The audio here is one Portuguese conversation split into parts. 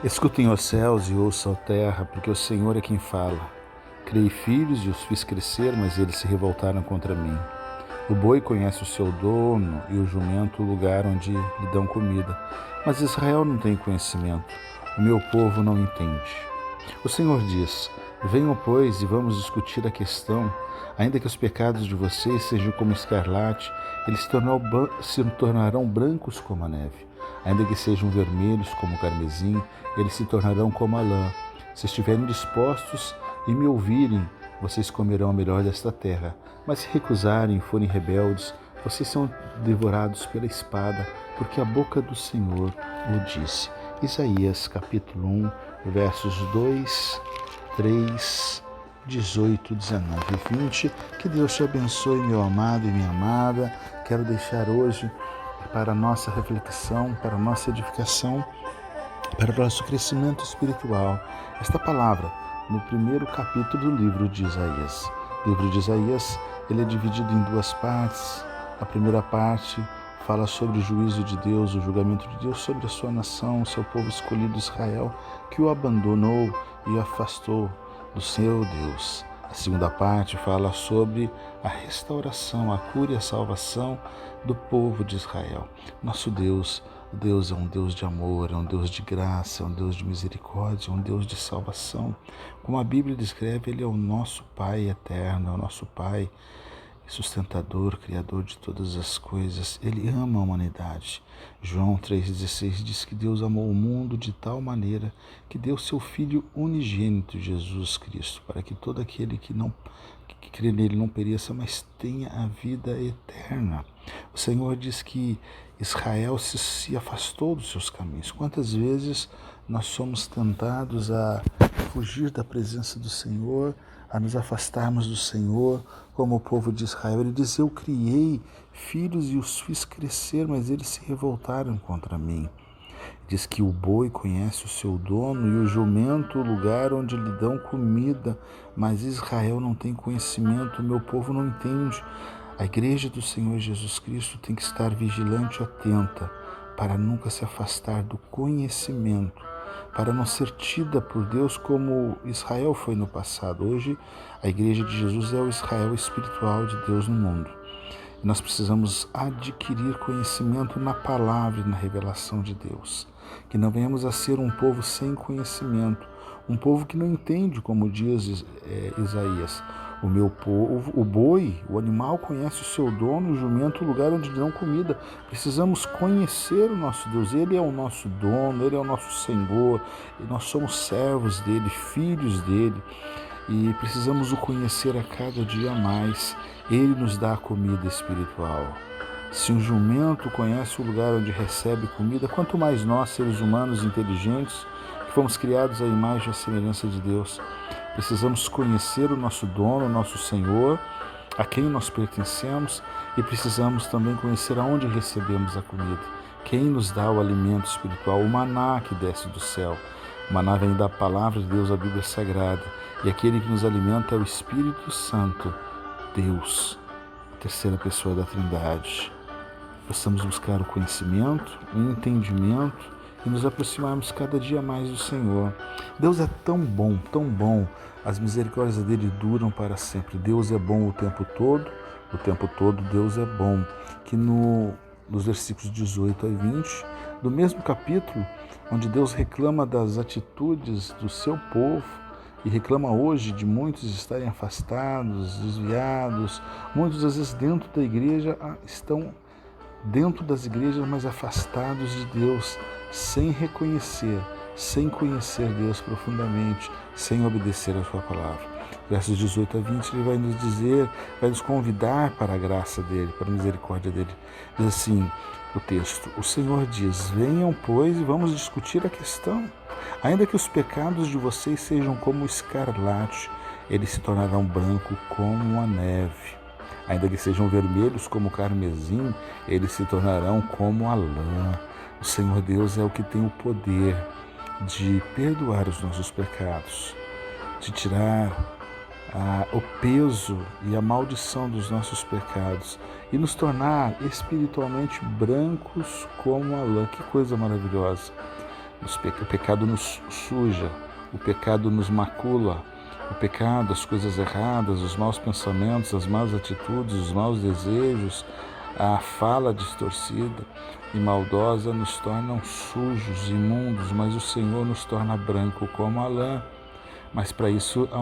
Escutem os céus e ouçam a terra, porque o Senhor é quem fala. Criei filhos e os fiz crescer, mas eles se revoltaram contra mim. O boi conhece o seu dono e o jumento o lugar onde lhe dão comida. Mas Israel não tem conhecimento. O meu povo não entende. O Senhor diz: venham, pois, e vamos discutir a questão. Ainda que os pecados de vocês sejam como escarlate, eles se tornarão brancos como a neve. Ainda que sejam vermelhos como o carmesim, eles se tornarão como a lã. Se estiverem dispostos e me ouvirem, vocês comerão o melhor desta terra. Mas se recusarem e forem rebeldes, vocês são devorados pela espada, porque a boca do Senhor o disse. Isaías capítulo 1, versos 2, 3, 18, 19 e 20. Que Deus te abençoe, meu amado e minha amada. Quero deixar hoje para a nossa reflexão, para a nossa edificação, para o nosso crescimento espiritual, esta palavra no primeiro capítulo do livro de Isaías. O livro de Isaías, ele é dividido em duas partes. A primeira parte fala sobre o juízo de Deus, o julgamento de Deus sobre a sua nação, o seu povo escolhido Israel, que o abandonou e o afastou do seu Deus. A segunda parte fala sobre a restauração, a cura e a salvação do povo de Israel. Nosso Deus é um Deus de amor, é um Deus de graça, é um Deus de misericórdia, é um Deus de salvação. Como a Bíblia descreve, Ele é o nosso Pai eterno, é o nosso Pai sustentador, criador de todas as coisas. Ele ama a humanidade. João 3,16 diz que Deus amou o mundo de tal maneira que deu seu Filho unigênito, Jesus Cristo, para que todo aquele que crê nele não pereça, mas tenha a vida eterna. O Senhor diz que Israel se afastou dos seus caminhos. Quantas vezes nós somos tentados a fugir da presença do Senhor, a nos afastarmos do Senhor, como o povo de Israel. Ele diz: eu criei filhos e os fiz crescer, mas eles se revoltaram contra mim. Diz que o boi conhece o seu dono e o jumento o lugar onde lhe dão comida, mas Israel não tem conhecimento, o meu povo não entende. A igreja do Senhor Jesus Cristo tem que estar vigilante e atenta para nunca se afastar do conhecimento, para não ser tida por Deus como Israel foi no passado. Hoje, a igreja de Jesus é o Israel espiritual de Deus no mundo. E nós precisamos adquirir conhecimento na palavra e na revelação de Deus. Que não venhamos a ser um povo sem conhecimento, um povo que não entende, como diz Isaías. O meu povo, o boi, o animal conhece o seu dono, o jumento o lugar onde dão comida. Precisamos conhecer o nosso Deus. Ele é o nosso dono, Ele é o nosso Senhor. E nós somos servos dEle, filhos dEle. E precisamos o conhecer a cada dia mais. Ele nos dá a comida espiritual. Se um jumento conhece o lugar onde recebe comida, quanto mais nós, seres humanos inteligentes, que fomos criados à imagem e à semelhança de Deus, precisamos conhecer o nosso dono, o nosso Senhor, a quem nós pertencemos, e precisamos também conhecer aonde recebemos a comida, quem nos dá o alimento espiritual, o maná que desce do céu. O maná vem da palavra de Deus, a Bíblia Sagrada, e aquele que nos alimenta é o Espírito Santo, Deus, a terceira pessoa da Trindade. Possamos buscar o conhecimento, o entendimento e nos aproximarmos cada dia mais do Senhor. Deus é tão bom, as misericórdias dele duram para sempre. Deus é bom o tempo todo Deus é bom. Que nos versículos 18 a 20, do mesmo capítulo, onde Deus reclama das atitudes do seu povo, e reclama hoje de muitos estarem afastados, desviados, muitos às vezes dentro da igreja estão dentro das igrejas, mas afastados de Deus, sem reconhecer, sem conhecer Deus profundamente, sem obedecer a sua palavra. Versos 18 a 20, ele vai nos dizer, vai nos convidar para a graça dele, para a misericórdia dele. Diz assim o texto: o Senhor diz: venham, pois, e vamos discutir a questão. Ainda que os pecados de vocês sejam como escarlate, eles se tornarão branco como a neve. Ainda que sejam vermelhos como o carmesim, eles se tornarão como a lã. O Senhor Deus é o que tem o poder de perdoar os nossos pecados, de tirar o peso e a maldição dos nossos pecados e nos tornar espiritualmente brancos como a lã. Que coisa maravilhosa! O pecado nos suja, o pecado nos macula, o pecado, as coisas erradas, os maus pensamentos, as más atitudes, os maus desejos, a fala distorcida e maldosa nos tornam sujos, imundos, mas o Senhor nos torna branco como a lã. Mas para isso há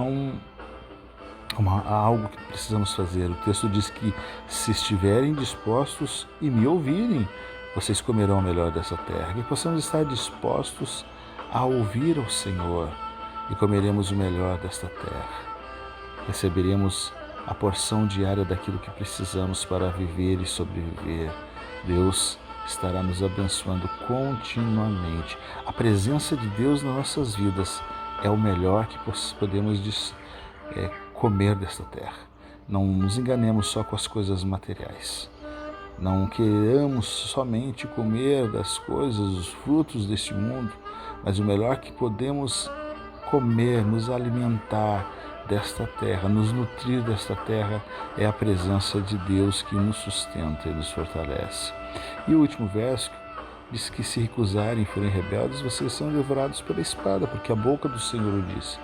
algo que precisamos fazer. O texto diz que se estiverem dispostos e me ouvirem, vocês comerão o melhor dessa terra. Que possamos estar dispostos a ouvir ao Senhor e comeremos o melhor desta terra. Receberemos a porção diária daquilo que precisamos para viver e sobreviver. Deus estará nos abençoando continuamente. A presença de Deus nas nossas vidas é o melhor que podemos comer desta terra. Não nos enganemos só com as coisas materiais. Não queremos somente comer das coisas, os frutos deste mundo, mas o melhor que podemos comer, nos alimentar desta terra, nos nutrir desta terra, é a presença de Deus que nos sustenta e nos fortalece. E o último verso diz que se recusarem e forem rebeldes, vocês são devorados pela espada, porque a boca do Senhor o diz.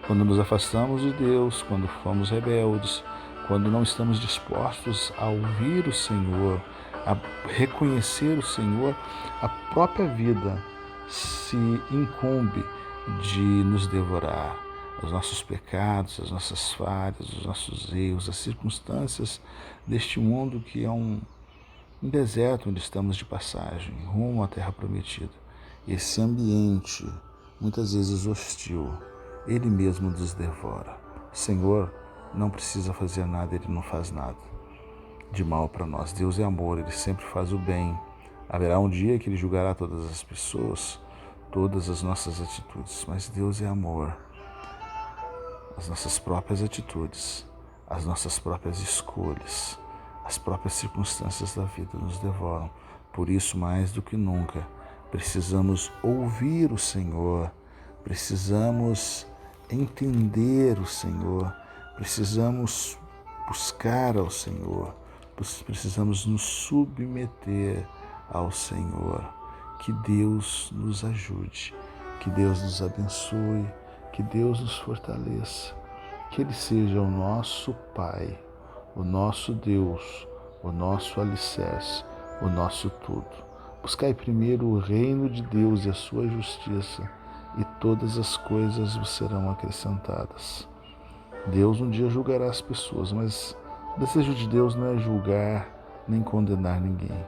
Quando nos afastamos de Deus, quando fomos rebeldes, quando não estamos dispostos a ouvir o Senhor, a reconhecer o Senhor, a própria vida se incumbe de nos devorar. Os nossos pecados, as nossas falhas, os nossos erros, as circunstâncias deste mundo que é um deserto onde estamos de passagem, rumo à terra prometida. Esse ambiente, muitas vezes hostil, Ele mesmo nos devora. O Senhor não precisa fazer nada, Ele não faz nada de mal para nós. Deus é amor, Ele sempre faz o bem. Haverá um dia que Ele julgará todas as pessoas, todas as nossas atitudes, mas Deus é amor. As nossas próprias atitudes, as nossas próprias escolhas, as próprias circunstâncias da vida nos devoram. Por isso, mais do que nunca, precisamos ouvir o Senhor, precisamos entender o Senhor, precisamos buscar ao Senhor, precisamos nos submeter ao Senhor. Que Deus nos ajude, que Deus nos abençoe, que Deus nos fortaleça, que Ele seja o nosso Pai, o nosso Deus, o nosso alicerce, o nosso tudo. Buscai primeiro o reino de Deus e a sua justiça, e todas as coisas vos serão acrescentadas. Deus um dia julgará as pessoas, mas o desejo de Deus não é julgar nem condenar ninguém.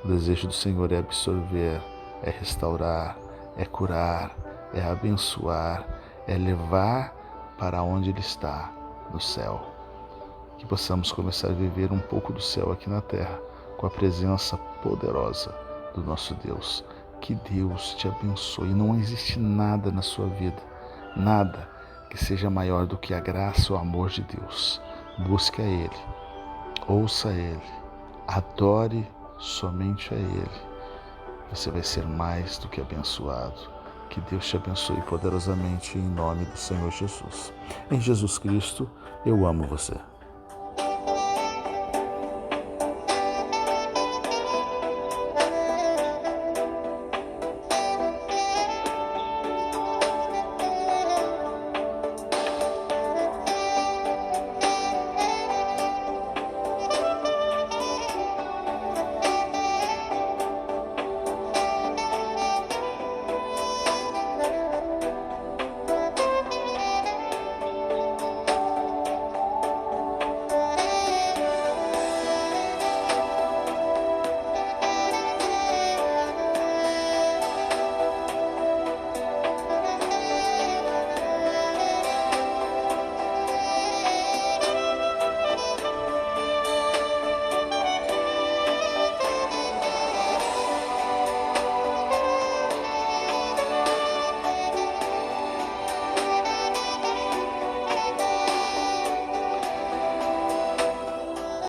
O desejo do Senhor é absorver, é restaurar, é curar, é abençoar, é levar para onde Ele está, no céu. Que possamos começar a viver um pouco do céu aqui na terra, com a presença poderosa do nosso Deus. Que Deus te abençoe. Não existe nada na sua vida, nada que seja maior do que a graça ou o amor de Deus. Busque a Ele, ouça a Ele, adore somente a Ele. Você vai ser mais do que abençoado. Que Deus te abençoe poderosamente em nome do Senhor Jesus. Em Jesus Cristo, eu amo você.